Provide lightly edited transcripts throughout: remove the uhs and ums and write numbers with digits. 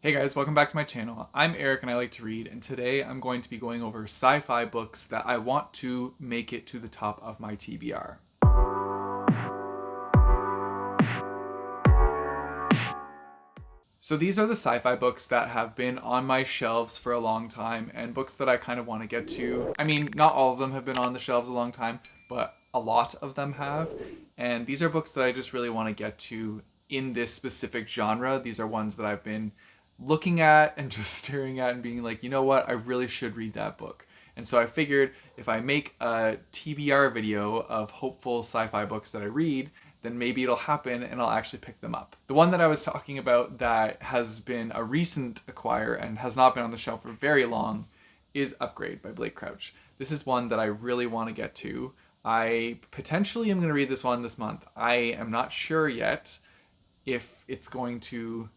Hey guys, welcome back to my channel. I'm Eric and I like to read, and today I'm going to be going over sci-fi books that I want to make it to the top of my TBR. So these are the sci-fi books that have been on my shelves for a long time and books that I kind of want to get to. I mean, not all of them have been on the shelves a long time, but a lot of them have. And these are books that I just really want to get to in this specific genre. These are ones that I've been looking at and just staring at and being like, you know what, I really should read that book. And so I figured if I make a TBR video of hopeful sci-fi books that I read, then maybe it'll happen and I'll actually pick them up. The one that I was talking about that has been a recent acquire and has not been on the shelf for very long is Upgrade by Blake Crouch. This is one that I really want to get to. I potentially am going to read this one this month. I am not sure yet if it's going to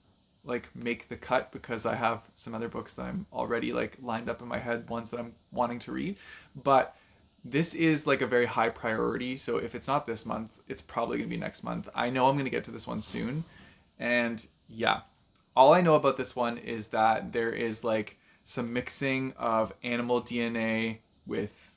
make the cut because I have some other books that I'm already lined up in my head, ones that I'm wanting to read. But this is a very high priority, so if it's not this month, it's probably going to be next month. I know I'm going to get to this one soon. And yeah, all I know about this one is that there is some mixing of animal DNA with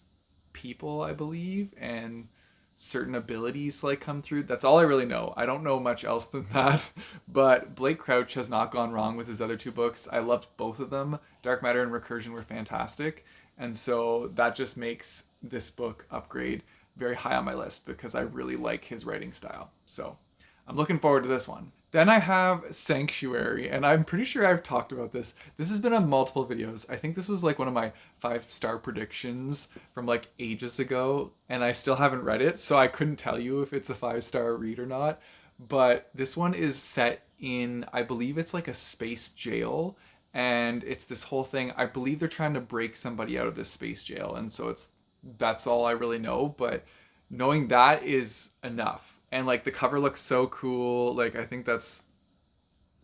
people, I believe, and certain abilities come through. That's all I really know. I don't know much else than that. But Blake Crouch has not gone wrong with his other two books. I loved both of them. Dark Matter and Recursion were fantastic. And so that just makes this book, Upgrade, very high on my list because I really like his writing style. So I'm looking forward to this one. Then I have Sanctuary, and I'm pretty sure I've talked about this. This has been on multiple videos. I think this was one of my 5-star predictions from ages ago, and I still haven't read it, so I couldn't tell you if it's a 5-star read or not. But this one is set in, I believe it's a space jail, and it's this whole thing. I believe they're trying to break somebody out of this space jail, and so that's all I really know, but knowing that is enough. And the cover looks so cool. I think that's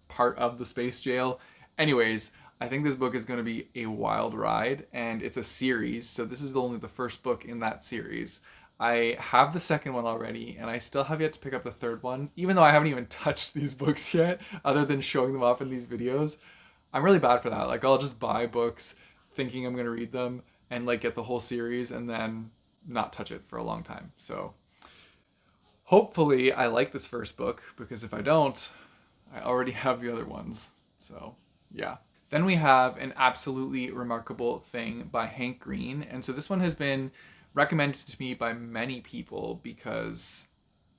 part of the space jail. Anyways, I think this book is going to be a wild ride, and it's a series, so this is only the first book in that series. I have the second one already, and I still have yet to pick up the third one, even though I haven't even touched these books yet, other than showing them off in these videos. I'm really bad for that. I'll just buy books thinking I'm going to read them and get the whole series and then not touch it for a long time. So hopefully I like this first book, because if I don't, I already have the other ones. So yeah. Then we have An Absolutely Remarkable Thing by Hank Green. And so this one has been recommended to me by many people because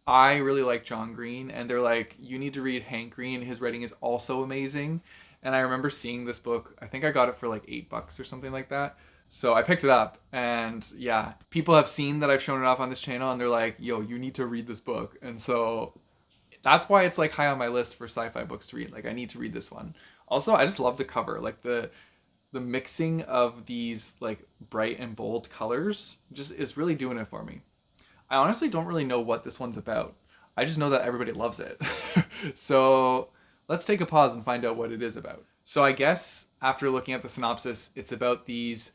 I really like John Green, and they're like, you need to read Hank Green. His writing is also amazing. And I remember seeing this book. I think I got it for $8 or something like that. So I picked it up, and yeah, people have seen that I've shown it off on this channel, and they're like, yo, you need to read this book. And so that's why it's high on my list for sci-fi books to read. I need to read this one. Also, I just love the cover. The mixing of these bright and bold colors just is really doing it for me. I honestly don't really know what this one's about. I just know that everybody loves it. So let's take a pause and find out what it is about. So I guess after looking at the synopsis, it's about this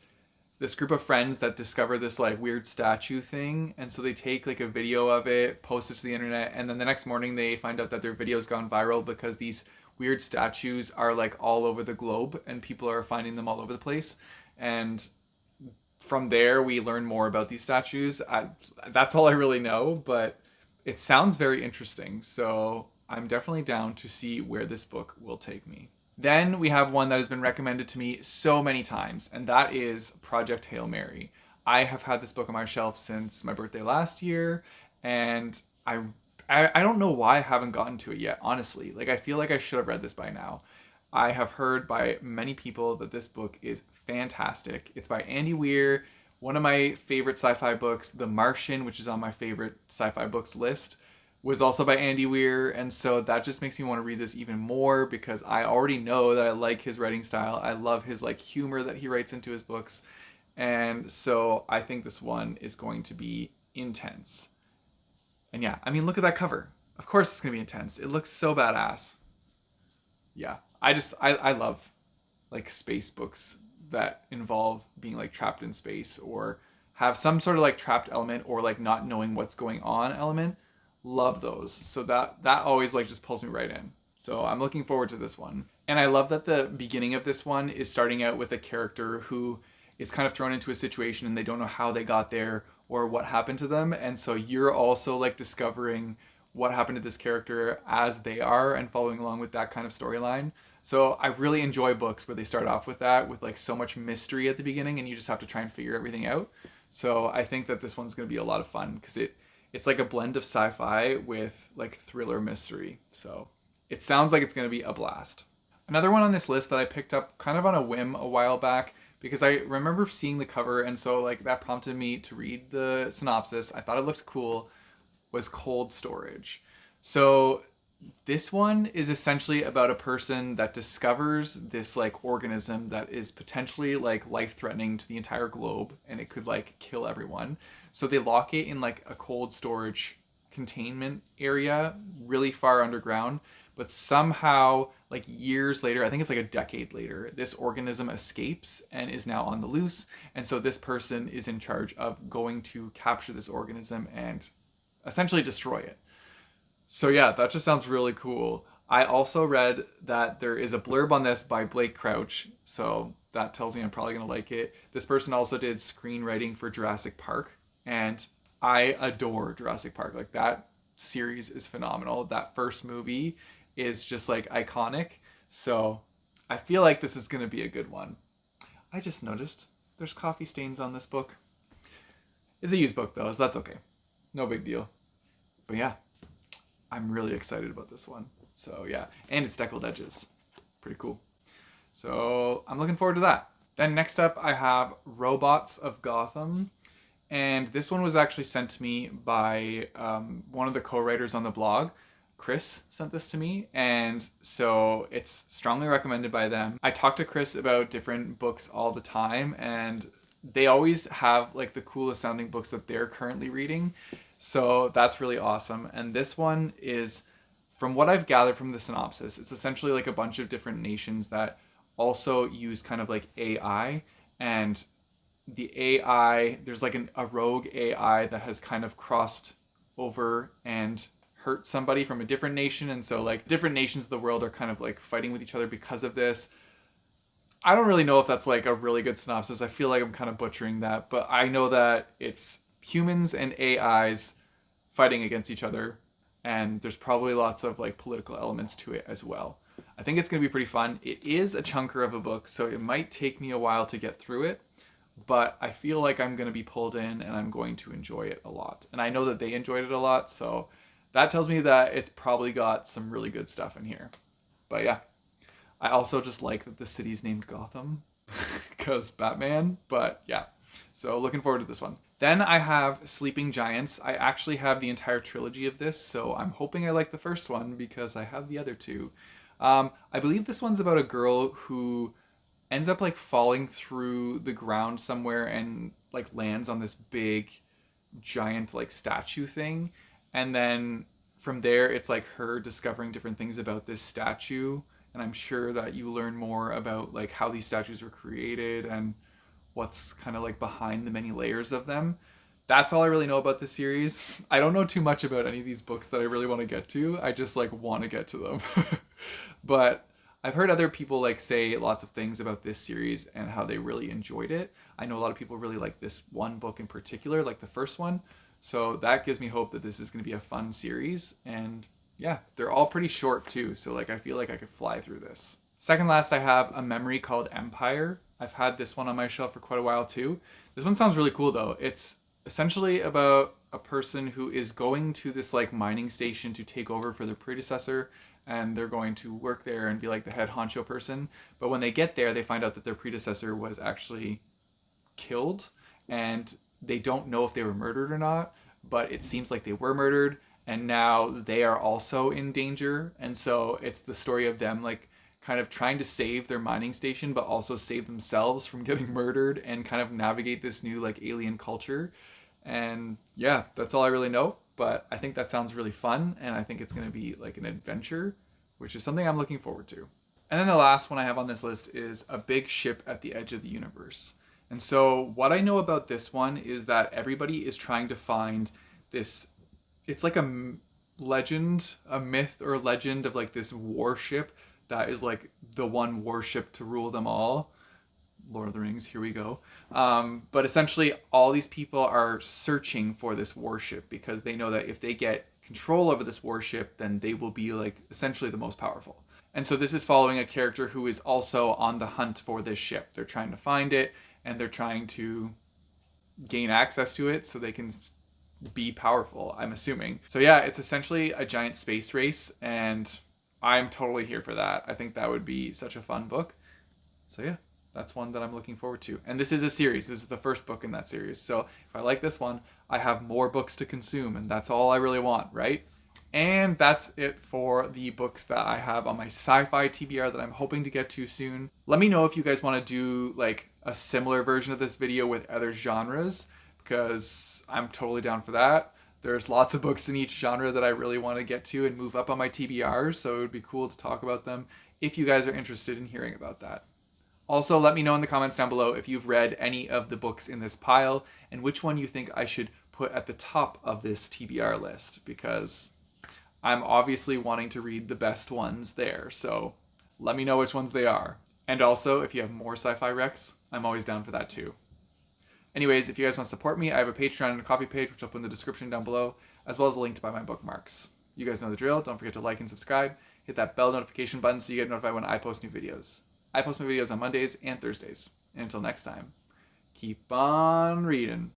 group of friends that discover this weird statue thing, and so they take a video of it, post it to the internet, and then the next morning they find out that their video's gone viral because these weird statues are all over the globe and people are finding them all over the place. And from there we learn more about these statues. That's all I really know, but it sounds very interesting, so I'm definitely down to see where this book will take me. Then we have one that has been recommended to me so many times, and that is Project Hail Mary. I have had this book on my shelf since my birthday last year, and I don't know why I haven't gotten to it yet, honestly. I feel like I should have read this by now. I have heard by many people that this book is fantastic. It's by Andy Weir, one of my favorite sci-fi books, The Martian, which is on my favorite sci-fi books list, was also by Andy Weir, and so that just makes me want to read this even more because I already know that I like his writing style. I love his humor that he writes into his books, and so I think this one is going to be intense. And yeah, I mean, look at that cover. Of course it's going to be intense. It looks so badass. Yeah, I love space books that involve being trapped in space or have some sort of trapped element or not knowing what's going on element. Love those. So that always just pulls me right in. So I'm looking forward to this one. And I love that the beginning of this one is starting out with a character who is kind of thrown into a situation and they don't know how they got there or what happened to them. And so you're also like discovering what happened to this character as they are and following along with that kind of storyline. So I really enjoy books where they start off with that, with like so much mystery at the beginning and you just have to try and figure everything out. So I think that this one's going to be a lot of fun because it's like a blend of sci-fi with like thriller mystery. So it sounds like it's going to be a blast. Another one on this list that I picked up kind of on a whim a while back because I remember seeing the cover and so like that prompted me to read the synopsis. I thought it looked cool, was Cold Storage. So this one is essentially about a person that discovers this like organism that is potentially like life-threatening to the entire globe and it could like kill everyone. So they lock it in like a cold storage containment area really far underground, but somehow like years later, I think it's like a decade later, this organism escapes and is now on the loose. And so this person is in charge of going to capture this organism and essentially destroy it. So yeah, that just sounds really cool. I also read that there is a blurb on this by Blake Crouch, so that tells me I'm probably going to like it. This person also did screenwriting for Jurassic Park, and I adore Jurassic Park. Like that series is phenomenal. That first movie is just like iconic. So I feel like this is going to be a good one. I just noticed there's coffee stains on this book. It's a used book though, so that's okay. No big deal. But yeah, I'm really excited about this one. So yeah, and it's deckled edges. Pretty cool. So I'm looking forward to that. Then next up I have Robots of Gotham. And this one was actually sent to me by one of the co-writers on the blog. Chris sent this to me, and so it's strongly recommended by them. I talk to Chris about different books all the time, and they always have like the coolest sounding books that they're currently reading. So that's really awesome. And this one is, from what I've gathered from the synopsis, it's essentially like a bunch of different nations that also use kind of like AI. And the AI, there's like a rogue AI that has kind of crossed over and hurt somebody from a different nation. And so like different nations of the world are kind of like fighting with each other because of this. I don't really know if that's like a really good synopsis. I feel like I'm kind of butchering that, but I know that it's humans and AIs fighting against each other, and there's probably lots of like political elements to it as well. I think it's going to be pretty fun. It is a chunker of a book, so it might take me a while to get through it, but I feel like I'm going to be pulled in and I'm going to enjoy it a lot. And I know that they enjoyed it a lot, so that tells me that it's probably got some really good stuff in here. But yeah, I also just like that the city's named Gotham because Batman, but yeah. So looking forward to this one. Then I have Sleeping Giants. I actually have the entire trilogy of this, so I'm hoping I like the first one because I have the other two. I believe this one's about a girl who ends up like falling through the ground somewhere and like lands on this big giant like statue thing. And then from there, it's like her discovering different things about this statue. And I'm sure that you learn more about like how these statues were created and what's kind of like behind the many layers of them. That's all I really know about this series. I don't know too much about any of these books that I really want to get to. I just like want to get to them. But I've heard other people like say lots of things about this series and how they really enjoyed it. I know a lot of people really like this one book in particular, like the first one. So that gives me hope that this is going to be a fun series. And yeah, they're all pretty short too. So like I feel like I could fly through this. Second last, I have A Memory Called Empire. I've had this one on my shelf for quite a while too. This one sounds really cool though. It's essentially about a person who is going to this like mining station to take over for their predecessor, and they're going to work there and be like the head honcho person. But when they get there, they find out that their predecessor was actually killed, and they don't know if they were murdered or not, but it seems like they were murdered, and now they are also in danger. And so it's the story of them like kind of trying to save their mining station, but also save themselves from getting murdered and kind of navigate this new like alien culture. And yeah, that's all I really know. But I think that sounds really fun, and I think it's going to be like an adventure, which is something I'm looking forward to. And then the last one I have on this list is A Big Ship at the Edge of the Universe. And so what I know about this one is that everybody is trying to find this, it's like a legend, a myth or legend of like this warship that is like the one warship to rule them all. Lord of the Rings, here we go. But essentially, all these people are searching for this warship because they know that if they get control over this warship, then they will be like essentially the most powerful. And so this is following a character who is also on the hunt for this ship. They're trying to find it and they're trying to gain access to it so they can be powerful, I'm assuming. So yeah, it's essentially a giant space race, and I'm totally here for that. I think that would be such a fun book. So yeah, that's one that I'm looking forward to. And this is a series. This is the first book in that series. So if I like this one, I have more books to consume, and that's all I really want, right? And that's it for the books that I have on my sci-fi TBR that I'm hoping to get to soon. Let me know if you guys want to do like a similar version of this video with other genres, because I'm totally down for that. There's lots of books in each genre that I really want to get to and move up on my TBR, so it would be cool to talk about them if you guys are interested in hearing about that. Also, let me know in the comments down below if you've read any of the books in this pile and which one you think I should put at the top of this TBR list, because I'm obviously wanting to read the best ones there, so let me know which ones they are. And also, if you have more sci-fi recs, I'm always down for that too. Anyways, if you guys want to support me, I have a Patreon and a Ko-fi page, which I'll put in the description down below, as well as a link to buy my bookmarks. You guys know the drill. Don't forget to like and subscribe. Hit that bell notification button so you get notified when I post new videos. I post my videos on Mondays and Thursdays. And until next time, keep on reading.